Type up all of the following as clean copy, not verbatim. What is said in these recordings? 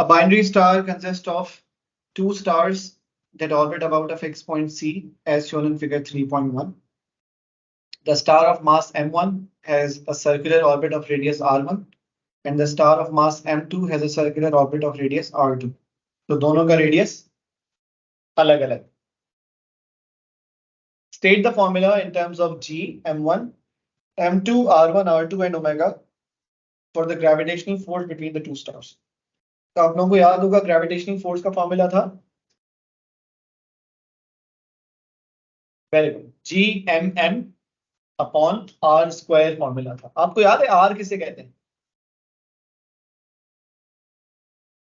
binary star consists of two stars that orbit about a fixed point C, as shown in figure 3.1. The star of mass m1 has a circular orbit of radius r1, and the star of mass m2 has a circular orbit of radius r2. तो दोनों का radius अलग अलग. State the formula in terms of G, m1, m2, r1, r2 and omega for the gravitational force between the two stars. तो आप लोगों को याद होगा ग्रेविटेशनल फोर्स का फॉर्मूला था very good GMM upon R square formula था. आपको याद है R किसे कहते हैं?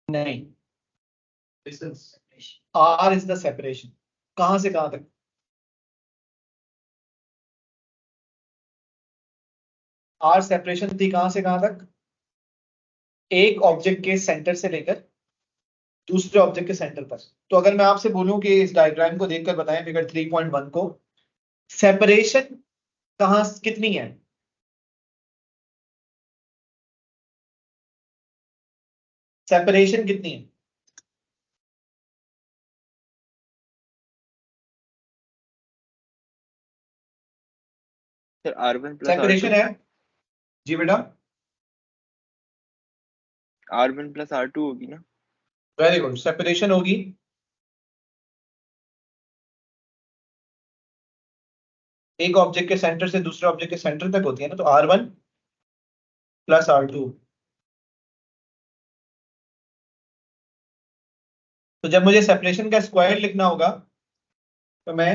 नहीं, R इज द सेपरेशन. कहां से कहां तक? R सेपरेशन थी कहां से कहां तक? एक ऑब्जेक्ट के सेंटर से लेकर दूसरे ऑब्जेक्ट के सेंटर पर. तो अगर मैं आपसे बोलूं कि इस डायग्राम को देखकर बताएं फिगर 3.1 को, सेपरेशन कहां कितनी है? सेपरेशन कितनी है? Sir R1 plus separation R2 है जी बेटा. R1 प्लस R2 होगी ना. Very good. सेपरेशन होगी एक ऑब्जेक्ट के सेंटर से दूसरे ऑब्जेक्ट के सेंटर तक होती है ना, तो R1 प्लस R2. तो जब मुझे सेपरेशन का स्क्वायर लिखना होगा तो मैं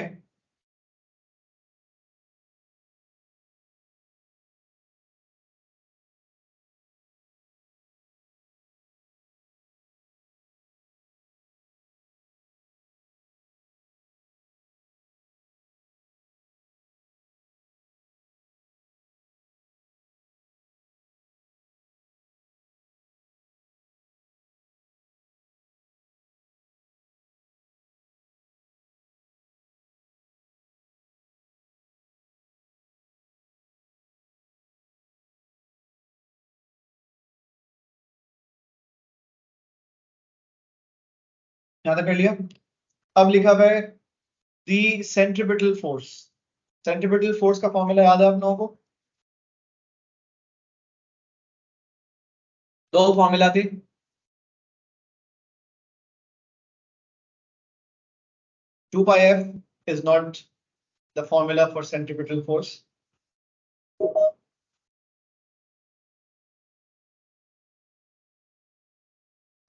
यहां तक कर लिया. अब लिखा हुआ है the centripetal force. Centripetal force का फॉर्मूला याद है आप लोगों को? दो फॉर्मूला थे. Two pi F is not the formula for centripetal force.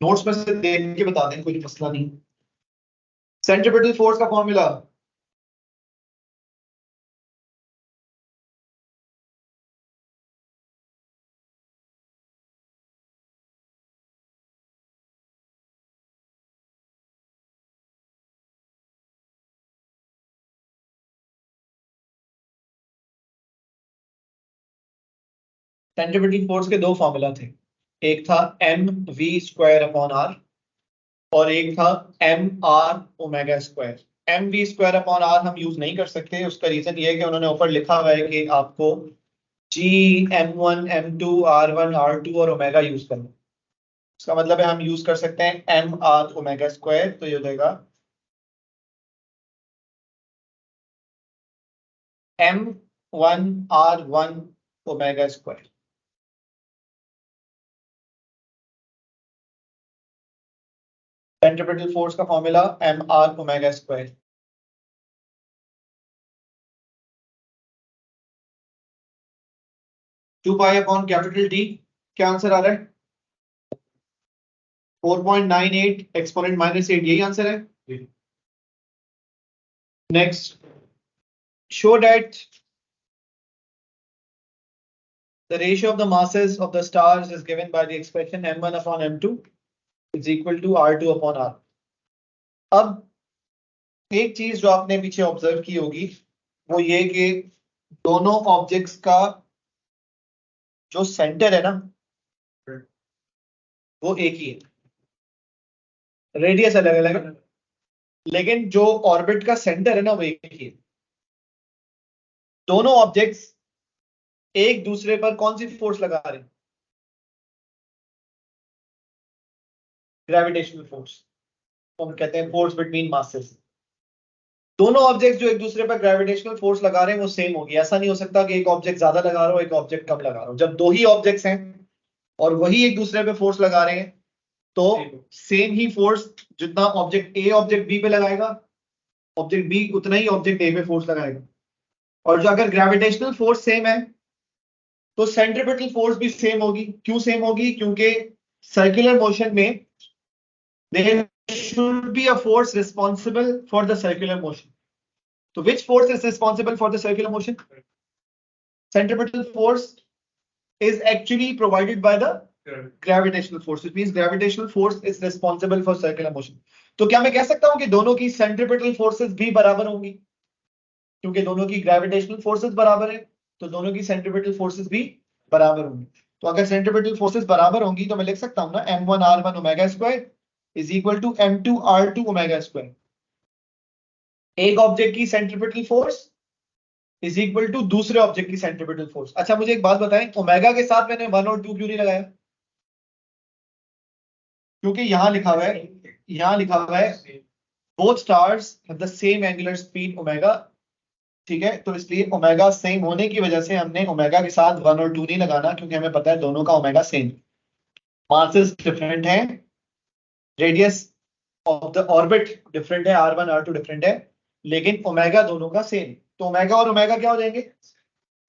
Notes में से देख के बता दें, कोई मसला नहीं. सेंट्रीपिटल फोर्स का फॉर्मूला सेंट्रीपिटल फोर्स के दो फॉर्मूला थे. एक था mv स्क्वायर अपॉन r और एक था mr omega square. mv square upon r हम यूज नहीं कर सकते. उसका रीजन ये है कि उन्होंने ऊपर लिखा हुआ है कि आपको g m1 m2 r1 r2 और ओमेगा यूज करना. इसका मतलब है हम यूज कर सकते हैं mr ओमेगा स्क्वायर. तो ये हो जाएगा m1 r1 omega square. Centripetal force का formula mr omega square. Two pi upon capital T. क्या आंसर आ रहा है? 4.98 एक्सपोनेंट माइनस 8. यही आंसर है. Next, show that the ratio of the masses of the stars is given by the expression m1 upon m2 is equal to r2 upon r. अब एक चीज जो आपने पीछे ऑब्जर्व की होगी वो ये कि दोनों ऑब्जेक्ट्स का जो सेंटर है ना वो एक ही है. रेडियस अलग अलग है लेकिन जो ऑर्बिट का सेंटर है ना वो एक ही है. दोनों ऑब्जेक्ट्स एक दूसरे पर कौन सी फोर्स लगा रहे हैं? ग्रेविटेशनल फोर्स, हम कहते हैं फोर्स बिटवीन मासेस। दोनों ऑब्जेक्ट जो एक दूसरे पर ग्रेविटेशनल फोर्स लगा रहे हैं वो सेम होगी। ऐसा नहीं हो सकता कि एक ऑब्जेक्ट ज्यादा लगा रहा हो एक ऑब्जेक्ट कम लगा रहा हो। जब दो ही ऑब्जेक्ट्स हैं और वही एक दूसरे पे फोर्स लगा रहे हैं तो सेम ही फोर्स जितना ऑब्जेक्ट बी पे लगाएगा, ऑब्जेक्ट बी उतना ही ऑब्जेक्ट ए पे फोर्स लगाएगा। और जो अगर ग्रेविटेशनल फोर्स सेम है तो सेंट्रीपिटल फोर्स भी सेम होगी। क्यों सेम होगी? क्योंकि सर्कुलर मोशन में there should be a force responsible for the circular motion. So which force is responsible for the circular motion? Centripetal force is actually provided by the gravitational force. It means gravitational force is responsible for circular motion. तो क्या मैं कह सकता हूं कि दोनों की centripetal forces भी बराबर होंगी? क्योंकि दोनों की ग्रेविटेशनल फोर्सेस बराबर है तो दोनों की सेंट्रीपिटल फोर्सेस भी बराबर होंगी। तो अगर सेंट्रीपिटल फोर्सेस बराबर होंगी तो मैं लिख सकता हूं ना m1r1 omega square is equal to m2r2 omega square. एक ऑब्जेक्ट की centripetal force is equal to दूसरे ऑब्जेक्ट की सेंट्रीपिटल फोर्स। अच्छा मुझे एक बात बताएं, ओमेगा के साथ मैंने 1 और 2 क्यों नहीं लगाया? क्योंकि यहां लिखा हुआ है both stars have the same angular speed omega. ठीक है, तो इसलिए ओमेगा सेम होने की वजह से हमने ओमेगा के साथ 1 और 2 नहीं लगाना, क्योंकि हमें पता है दोनों का ओमेगा सेम। मासेस डिफरेंट है, radius of the orbit different है, r1 r2 डिफरेंट है, लेकिन ओमेगा दोनों का सेम। तो ओमेगा और ओमेगा क्या हो जाएंगे?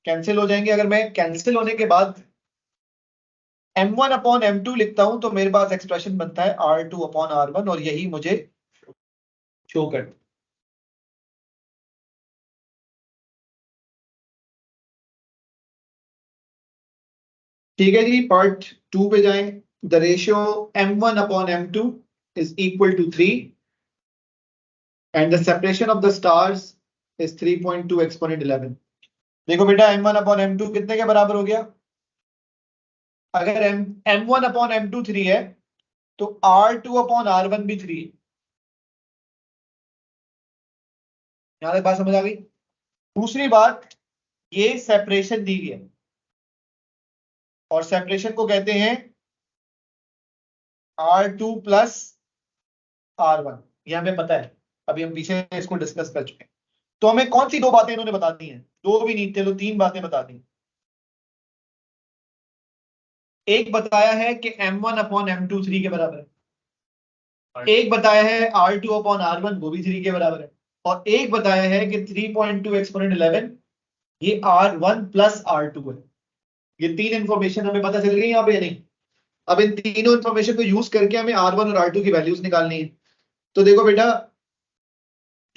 कैंसिल हो जाएंगे। अगर मैं कैंसिल होने के बाद m1 अपॉन m2 लिखता हूं तो मेरे पास एक्सप्रेशन बनता है r2 अपॉन r1 और यही मुझे शो कर। ठीक है जी, पार्ट 2 पे जाएं। The ratio m1 upon m2 is equal to 3 and the separation of the stars is 3.2 exponent 11। देखो बेटा m1 अपॉन m2 कितने के बराबर हो गया? अगर m1 अपॉन m2 3 है तो r2 अपॉन r1 भी 3 है। यहां तक बात समझ आ गई? दूसरी बात, ये सेपरेशन दी गई है और सेपरेशन को कहते हैं r2 प्लस r1। ये हमें पता है, अभी हम पीछे इसको डिस्कस कर चुके हैं। तो हमें कौन सी दो बातें इन्होंने बता दी हैं? दो भी नहीं थे तो तीन बातें बता दी। एक बताया है कि m1 अपॉन m2 3 के बराबर है, एक बताया है r2 अपॉन r1 वो भी 3 के बराबर है, और एक बताया है कि 3.2 एक्सपोनेंट 11 ये r1 प्लस r2 है। ये तीन इंफॉर्मेशन हमें पता चल गई यहाँ पे या नहीं? अब इन तीनों इंफॉर्मेशन को यूज करके हमें r1 और r2 की वैल्यूज निकालनी है। तो देखो बेटा,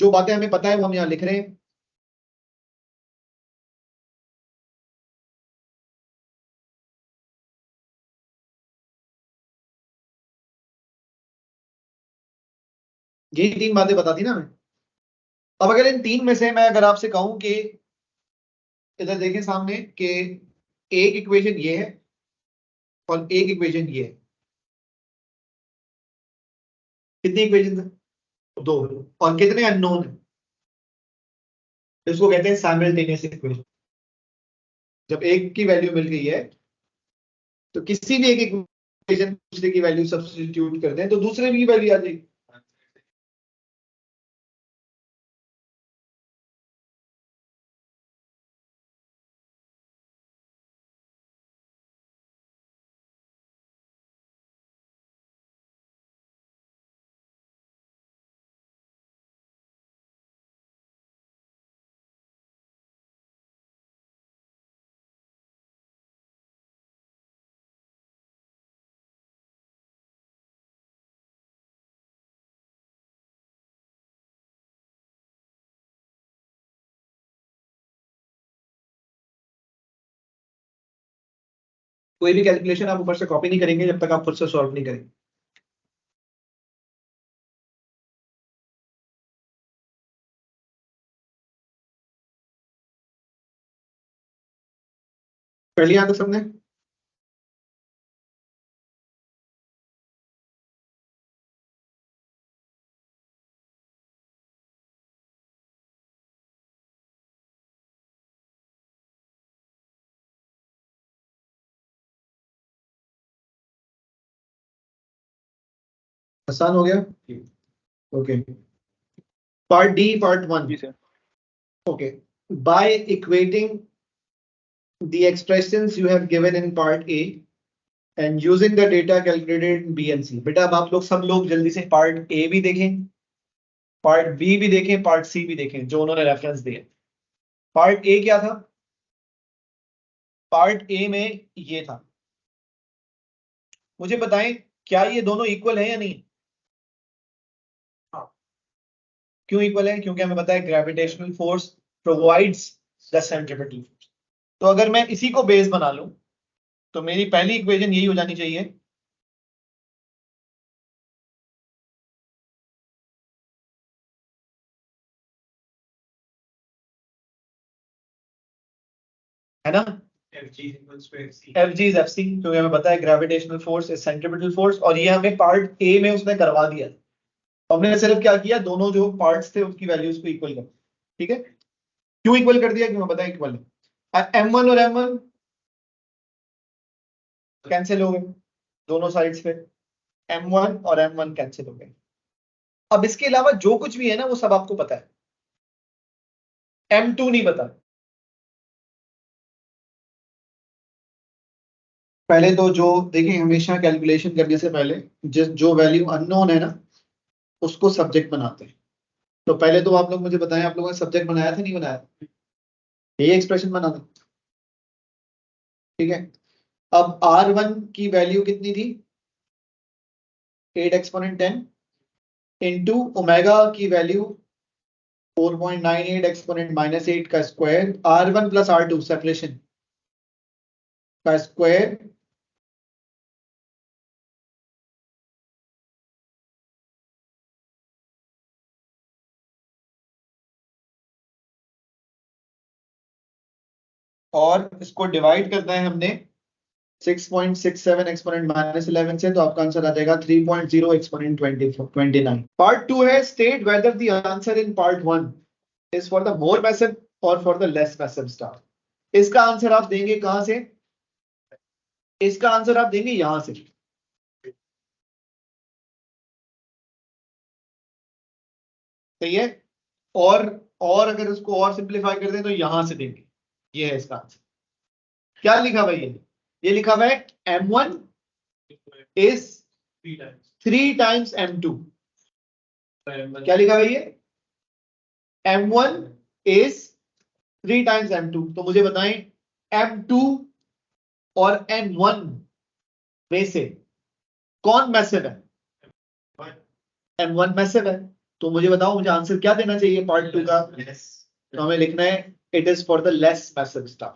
जो बातें हमें पता है वो हम यहाँ लिख रहे हैं। यही तीन बातें बता दी ना हमें। अब अगर इन तीन में से मैं अगर आपसे कहूं कि इधर देखें सामने कि एक इक्वेशन ये है और एक इक्वेशन ये है, कितनी इक्वेशन है? दो। और कितने अननोन है? इसको कहते हैं साइमल्टेनियस इक्वेशन। जब एक की वैल्यू मिल गई है तो किसी भी एक इक्वेशन दूसरे की वैल्यू सब्स्टिट्यूट करते हैं तो दूसरे की वैल्यू आ जाएगी। कोई भी कैलकुलेशन आप ऊपर से कॉपी नहीं करेंगे जब तक आप खुद से सॉल्व नहीं करेंगे। कर लिया तो सबने? आसान हो गया? Okay, part D, part 1. जी sir. Okay, by equating the expressions you have given in part A and using the data calculated in B and C. बेटा अब आप लोग सब लोग जल्दी से पार्ट A भी देखें, पार्ट B भी देखें, पार्ट C भी देखें जो उन्होंने रेफरेंस दिए. पार्ट A क्या था? पार्ट A में ये था. मुझे बताएं क्या ये दोनों इक्वल है या नहीं? क्यों इक्वल है? क्योंकि हमें पता है gravitational force provides the centripetal force. तो अगर मैं इसी को बेस बना लूं तो मेरी पहली इक्वेशन यही हो जानी चाहिए, है ना? FG is FC, क्योंकि हमें पता है gravitational force is centripetal force, और ये हमें पार्ट ए में उसने करवा दिया. हमने सिर्फ क्या किया, दोनों जो पार्ट्स थे उसकी वैल्यूज को इक्वल कर. ठीक है, क्यों इक्वल कर दिया? क्यों पता है इक्वल है. M1 और M1 कैंसिल हो गए दोनों साइड्स पे, M1 और M1 कैंसिल हो गए. अब इसके अलावा जो कुछ भी है ना वो सब आपको पता है, M2 नहीं पता. पहले तो जो देखिए, हमेशा कैलकुलेशन करने से पहले जिस जो वैल्यू अननोन है ना उसको सब्जेक्ट बनाते हैं. तो पहले तो आप लोग मुझे बताएं, आप लोगों ने सब्जेक्ट बनाया था नहीं बनाया? ये एक्सप्रेशन बना था. ठीक है, अब R1 की वैल्यू कितनी थी? 8 एक्सपोनेंट 10 इंटू ओमेगा की वैल्यू 4.98 एक्सपोनेंट माइनस 8 का square, R1 plus R2 separation का स्क्वायर और इसको डिवाइड करना है हमने 6.67 एक्सपोनेंट माइनस 11 से, तो आपका आंसर आ जाएगा 3.0 एक्सपोनेंट 29. पार्ट 2 है state whether the answer in part 1 is for the more massive और for the less massive star. इसका आंसर आप देंगे कहां से? इसका आंसर आप देंगे यहां से. सही है, और अगर उसको और सिंप्लीफाई कर दें तो यहां से देंगे. ये है इसका आंसर. क्या लिखा हुआ है? ये लिखा हुआ है M1 इज 3 टाइम्स M2. क्या लिखा हुआ है ये? M1 is 3 times M2. तो मुझे बताएं M2 और M1 में से कौन मैसिव है? M1 मैसिव है. तो मुझे बताओ, मुझे आंसर क्या देना चाहिए पार्ट 2 का? तो हमें लिखना है it is for the less massive star.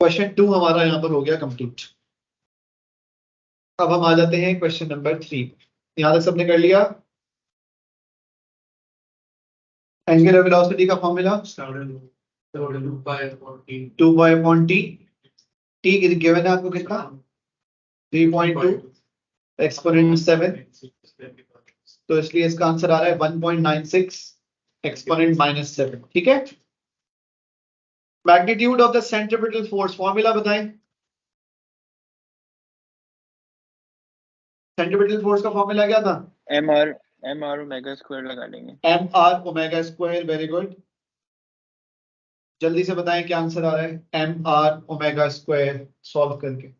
Question 2 हमारा यहां पर हो गया कंप्लीट. अब हम आ जाते हैं क्वेश्चन नंबर 3. यहां तक सबने कर लिया? एंगुलर वेलोसिटी का formula 2 by upon T. T given है आपको कितना? 3.2 एक्सपोनेंट 7. तो इसलिए इसका आंसर आ रहा है 1.96 एक्सपोनेंट माइनस 7. ठीक है, magnitude of the centripetal force formula बताएं. सेंट्रिपिटल फोर्स का फॉर्मूला क्या था? एम आर ओमेगा स्क्वायर लगा लेंगे. M/r omega square. Very good. जल्दी से बताएं क्या आंसर आ रहा है M/r ओमेगा स्क्वायर सॉल्व करके.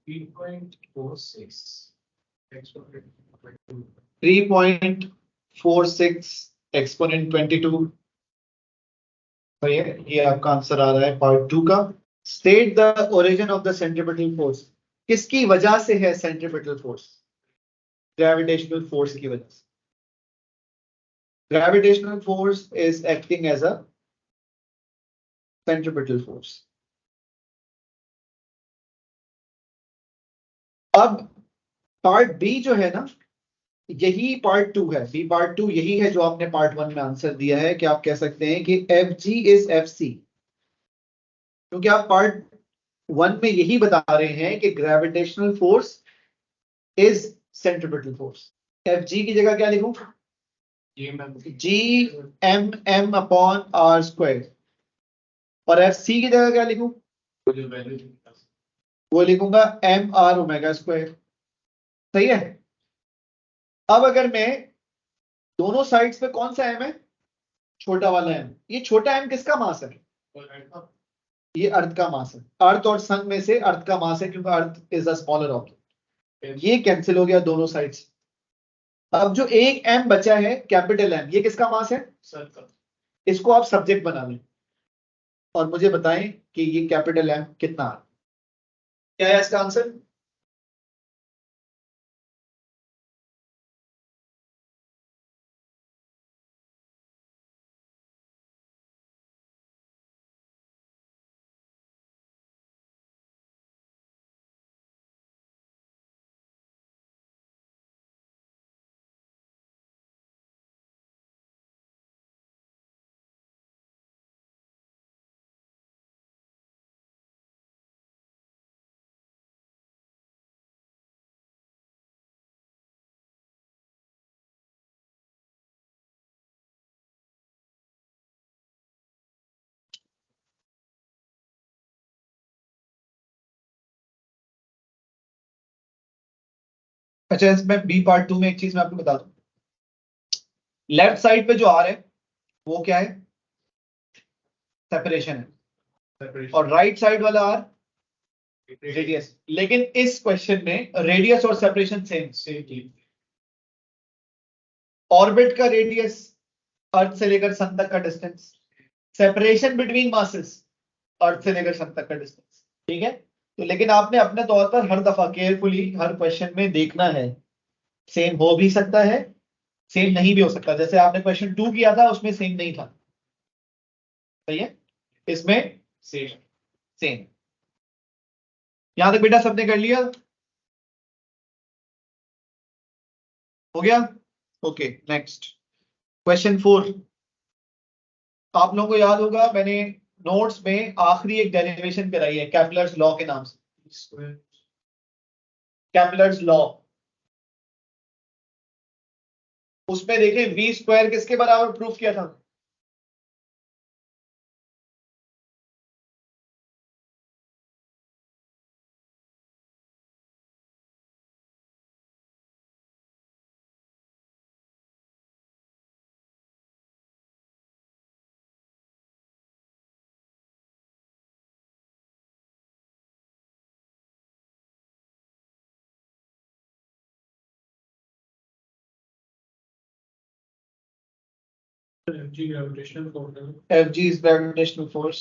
Three point 4 6 exponent 22। तो ये आपका आंसर आ रहा है पार्ट 2 का। State the origin of the centripetal force. किसकी वजह से है सेंट्रीपिटल फोर्स? ग्रेविटेशनल फोर्स की वजह से। Gravitational force is acting as a centripetal force. अब पार्ट बी जो है ना, यही पार्ट 2 है। बी पार्ट 2 यही है जो आपने पार्ट 1 में आंसर दिया है, कि आप कह सकते हैं कि F G is F C, क्योंकि आप पार्ट 1 में यही बता रहे हैं कि gravitational force is centripetal force. F G की जगह क्या लिखूं? G M M upon R square. और एफ सी की जगह क्या लिखूं? वो लिखूंगा एम आर ओमेगा स्क्वायर। सही है। अब अगर मैं दोनों साइड्स पे, कौन सा एम है? छोटा वाला एम। ये छोटा एम किसका मास है? ये अर्थ का मास है। अर्थ और सन में से अर्थ का मास है, क्योंकि earth is a smaller object. ये कैंसिल हो गया दोनों साइड्स। अब जो एक एम बचा है, कैपिटल एम, ये किसका मास है? सर का। इसको आप सब्जेक्ट बना लें और मुझे बताएं कि ये कैपिटल एम कितना है। क्या है इसका आंसर? अच्छा, इसमें बी पार्ट 2 में एक चीज मैं आपको बता दूं। लेफ्ट साइड पे जो आर है वो क्या है? सेपरेशन है। और राइट साइड वाला आर रेडियस। लेकिन इस क्वेश्चन में रेडियस और सेपरेशन सेम। ऑर्बिट का रेडियस अर्थ से लेकर सन तक का डिस्टेंस, सेपरेशन बिटवीन मासेस अर्थ से लेकर सन तक का डिस्टेंस। ठीक है। तो लेकिन आपने अपने तौर पर हर दफा केयरफुली हर क्वेश्चन में देखना है। सेम हो भी सकता है, सेम नहीं भी हो सकता। जैसे आपने क्वेश्चन 2 किया था, उसमें सेम नहीं था। सही है। इसमें सेम। सेम। यहां तक बेटा सबने कर लिया? हो गया। Okay, next question 4। आप लोगों को याद होगा, मैंने नोट्स में आखिरी एक डेरिवेशन कराई है कैपलर्स लॉ के नाम से। Kepler's law. उसमें देखें वी स्क्वायर किसके बराबर प्रूफ किया था? F G is gravitational force.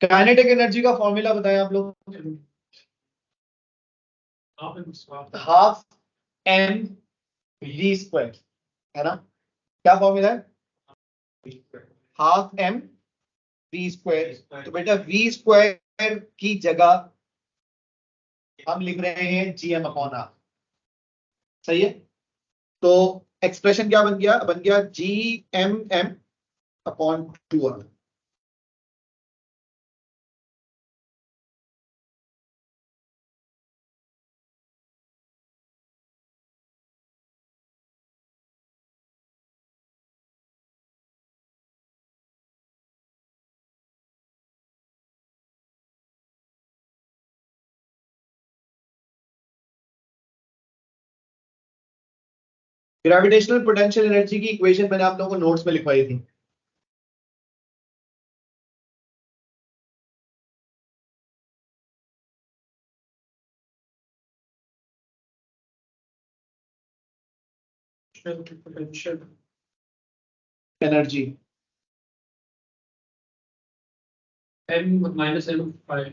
Kinetic energy का फॉर्मूला बताएं आप लोग। हाफ एम वी स्क्वायर, है ना? क्या फॉर्मूला है? Half M V square. तो बेटा वी स्क्वायर की जगह हम लिख रहे हैं जी एम अपॉन आर। सही है। तो एक्सप्रेशन क्या बन गया? बन गया G M M upon 2 R. Gravitational potential energy की इक्वेशन मैंने आप लोगों को नोट्स में लिखवाई थी। potential energy m minus m5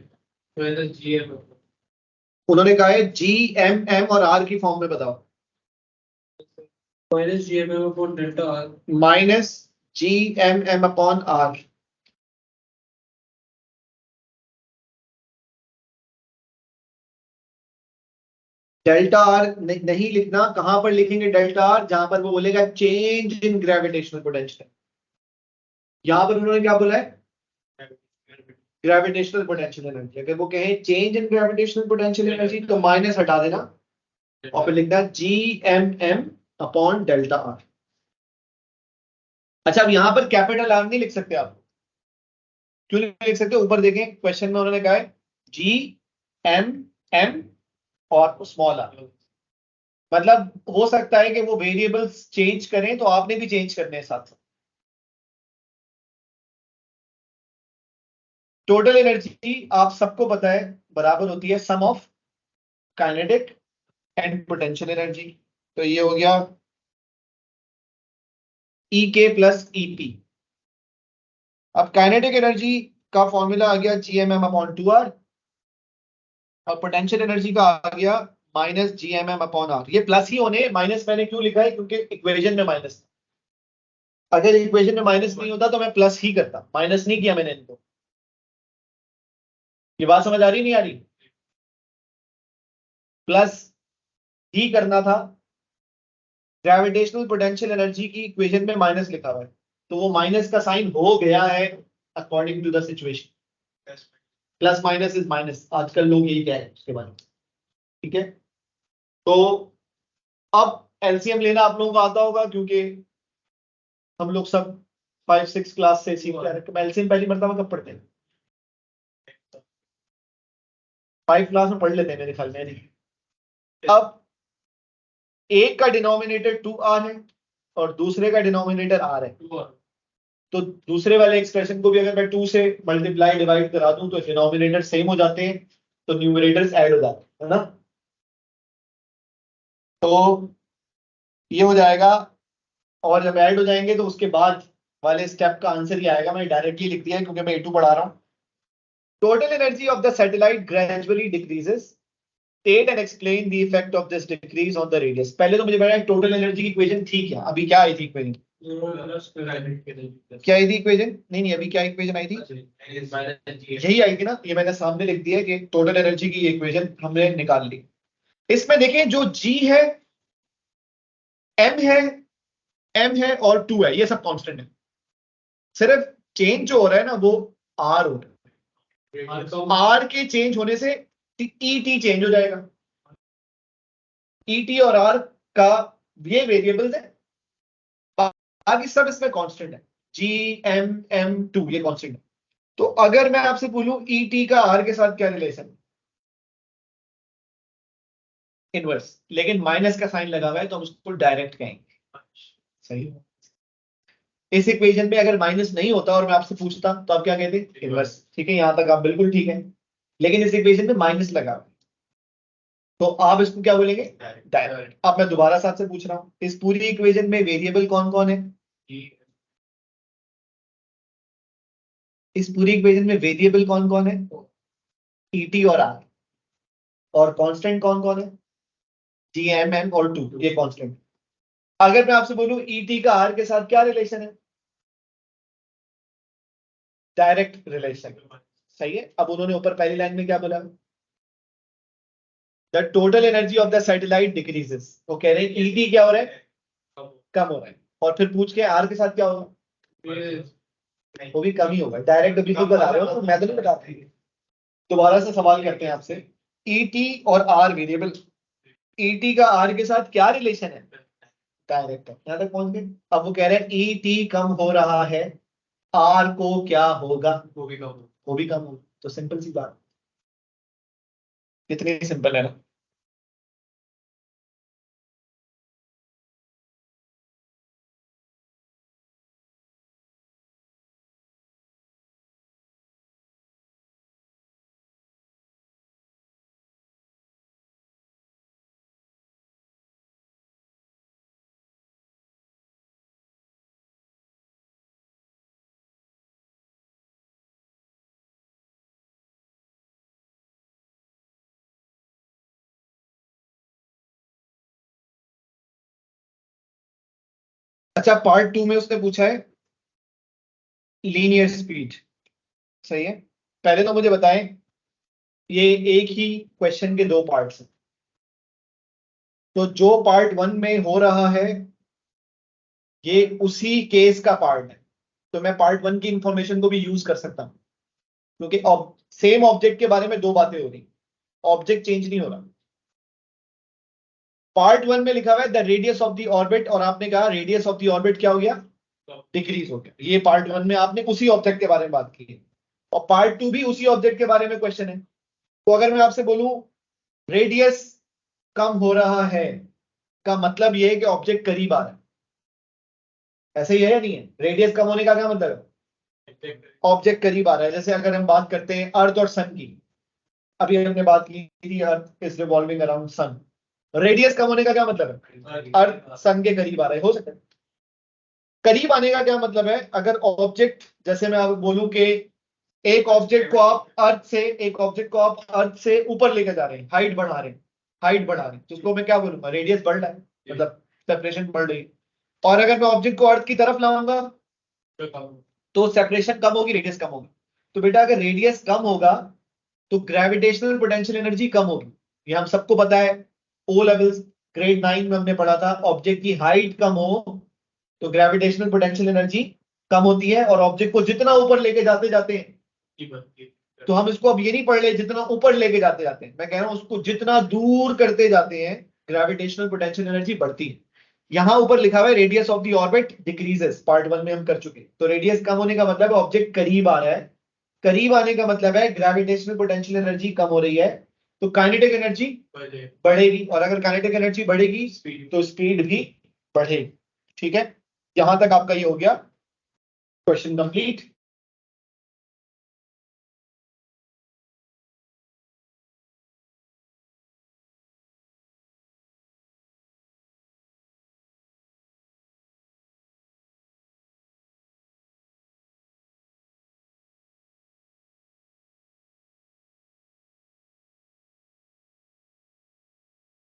whether gm उन्होंने कहा है जी एम एम और आर की फॉर्म में बताओ। minus gmm upon delta r minus G M M upon R. Delta R नहीं लिखना, कहां पर लिखेंगे डेल्टा आर? जहां पर वो बोलेगा चेंज इन ग्रेविटेशनल पोटेंशियल। यहां पर उन्होंने क्या बोला है? Gravitational potential energy. अगर वो कहें change in gravitational potential energy तो माइनस हटा देना और फिर लिखना G M M upon delta R. अच्छा, अब यहां पर कैपिटल आर नहीं लिख सकते आप। क्यों नहीं लिख सकते? ऊपर देखें क्वेश्चन में उन्होंने कहा है जी एम एम और स्मॉल आर। मतलब हो सकता है कि वो वेरिएबल्स चेंज करें तो आपने भी चेंज करने हैं साथ साथ। टोटल एनर्जी आप सबको पता है बराबर होती है sum of kinetic and potential energy. तो ये हो गया E K plus E P. अब काइनेटिक एनर्जी का फॉर्मूला आ गया G M M upon two R और पोटेंशियल एनर्जी का आ गया minus G M M upon R. ये प्लस ही होने, माइनस मैंने क्यों लिखा है? क्योंकि इक्वेशन में माइनस। अगर इक्वेशन में माइनस नहीं होता तो मैं प्लस ही करता, माइनस नहीं किया मैंने इनको। ये बात समझ आ रही नहीं आ रही? प्लस ही करना था। ग्रेविटेशनल पोटेंशियल एनर्जी की इक्वेशन में माइनस लिखा हुआ है तो वो माइनस का साइन हो गया है according to the situation. Plus minus is minus, आजकल लोग यही कह रहे हैं उसके बारे में। ठीक है, तो अब एलसीएम लेना आप लोगों को आता होगा क्योंकि हम लोग सब 5-6 क्लास से सीख रहे हैं। एलसीएम पहली मरतबा कब पढ़ते हैं? 5 क्लास में पढ़ लेते हैं मेरे ख्याल में। अब एक का डिनोमिनेटर 2r है और दूसरे का डिनोमिनेटर r है, तो दूसरे वाले एक्सप्रेशन को भी अगर मैं 2 से मल्टीप्लाई डिवाइड करा दूं तो डिनोमिनेटर सेम हो जाते हैं, तो न्यूमरेटर्स ऐड हो जाते हैं, है ना? तो ये हो जाएगा और जब ऐड हो जाएंगे तो उसके बाद वाले स्टेप का आंसर ही आएगा। मैंने डायरेक्टली लिख दिया है क्योंकि मैं A2 पढ़ा रहा हूं। Total energy of the satellite gradually decreases, state and explain the effect of this decrease on the radius. पहले तो मुझे पता है टोटल एनर्जी की इक्वेशन थी क्या, अभी क्या आई थी इक्वेशन? क्या आई थी इक्वेशन? नहीं, अभी क्या इक्वेशन आई थी? यही आई थी ना, ये मैंने सामने लिख दिया कि टोटल एनर्जी की इक्वेशन हमने निकाल ली। इसमें देखें जो जी है, एम है, एम है और 2 है, ये सब कांस्टेंट है। सिर्फ चेंज जो हो रहा है ना वो आर हो रहा है। आर के चेंज होने से ई टी चेंज हो जाएगा। ई टी और आर का ये वेरिएबल्स है, बाकी सब इसमें कांस्टेंट है। जी एम एम 2 ये कांस्टेंट है। तो अगर मैं आपसे बोलूं ई टी का आर के साथ क्या रिलेशन है? इनवर्स, लेकिन माइनस का साइन लगा हुआ है तो हम उसको डायरेक्ट कहेंगे। सही है। इस इक्वेशन में अगर माइनस नहीं होता और मैं आपसे पूछता तो आप क्या कहते? इनवर्स। ठीक है, यहां तक आप बिल्कुल ठीक है, लेकिन इस इक्वेशन में माइनस लगा हुआ है तो आप इसको क्या बोलेंगे? डायरेक्ट। अब मैं दोबारा से आपसे पूछ रहा हूं, इस पूरी इक्वेशन में वेरिएबल कौन कौन है? इस पूरी इक्वेशन में वेरिएबल कौन कौन है? ईटी और आर। और कांस्टेंट कौन कौन है? जी एम एम और 2, ये कांस्टेंट। अगर मैं आपसे बोलूं ईटी का आर के साथ क्या रिलेशन है? Direct relation. सही है। अब उन्होंने ऊपर पहली लाइन में क्या बोला? The total energy of the satellite decreases. वो कह रहे हैं ईटी क्या हो रहा है? कम हो रहा है। और फिर पूछ के आर के साथ क्या होगा? वो भी कम ही होगा। डायरेक्ट अभी तो बता रहे हो ना, तो मैं तो नहीं बता रही। दोबारा से सवाल करते हैं आपसे, ईटी और आर वेरिएबल, ईटी का आर के साथ क्या रिलेशन है? डायरेक्ट है। यहां तक पहुंच गए? अब वो कह रहे हैं ईटी कम हो रहा है, आर को क्या होगा? वो भी कम होगा। तो सिंपल सी बात, कितनी सिंपल है ना। अच्छा, पार्ट 2 में उसने पूछा है लीनियर स्पीड, सही है। पहले तो मुझे बताएं, ये एक ही क्वेश्चन के दो पार्ट्स हैं, तो जो पार्ट 1 में हो रहा है ये उसी केस का पार्ट है, तो मैं पार्ट 1 की इंफॉर्मेशन को भी यूज कर सकता हूं, क्योंकि सेम ऑब्जेक्ट के बारे में दो बातें हो रही, ऑब्जेक्ट चेंज नहीं हो रहा। पार्ट 1 में लिखा हुआ है the radius of the orbit, और आपने कहा रेडियस ऑफ द ऑर्बिट क्या हो गया, डिक्रीज हो गया। ये पार्ट 1 में आपने उसी ऑब्जेक्ट के बारे में बात की है, और पार्ट 2 भी उसी ऑब्जेक्ट के बारे में क्वेश्चन है। तो अगर मैं आपसे बोलूं रेडियस कम हो रहा है, का मतलब ये है कि ऑब्जेक्ट करीब आ रहा है, ऐसे ही है या नहीं है? रेडियस कम होने का क्या मतलब है? ऑब्जेक्ट करीब आ रहा है। जैसे अगर हम बात करते हैं अर्थ और सन की, अभी हमने बात की थी earth is revolving around sun, radius कम होने का क्या मतलब है? अर्थ सन के करीब आ रहा है, हो सकता है। करीब आने का क्या मतलब है? अगर ऑब्जेक्ट, जैसे मैं आपको बोलूं कि एक ऑब्जेक्ट को आप अर्थ से ऊपर लेकर जा रहे हैं, हाइट बढ़ा रहे हैं, तो उसको मैं क्या बोलूंगा? रेडियस बढ़ रहा है, मतलब सेपरेशन बढ़ रही है। और अगर मैं ऑब्जेक्ट को अर्थ की तरफ लाऊंगा तो सेपरेशन कम होगी, रेडियस कम होगी। तो बेटा अगर रेडियस कम होगा तो ग्रेविटेशनल पोटेंशियल एनर्जी कम होगी, ये हम सबको पता है। ओ लेवल्स ग्रेड 9 में हमने पढ़ा था, ऑब्जेक्ट की हाइट कम हो तो ग्रेविटेशनल पोटेंशियल एनर्जी कम होती है, और ऑब्जेक्ट को जितना ऊपर लेके जाते जाते हैं, तो हम इसको अब ये नहीं पढ़ ले जितना ऊपर लेके जाते जाते हैं, मैं कह रहा हूं उसको जितना दूर करते जाते हैं ग्रेविटेशनल पोटेंशियल एनर्जी बढ़ती है। यहां ऊपर लिखा हुआ है radius of the orbit decreases, part 1 में हम कर चुके। तो रेडियस कम होने का मतलब है ऑब्जेक्ट करीब आ रहा है, करीब आने का मतलब है ग्रेविटेशनल पोटेंशियल एनर्जी कम हो रही है, तो काइनेटिक एनर्जी बढ़ेगी, और अगर काइनेटिक एनर्जी बढ़ेगी तो स्पीड भी बढ़ेगी। ठीक है, यहां तक आपका ये हो गया क्वेश्चन कंप्लीट।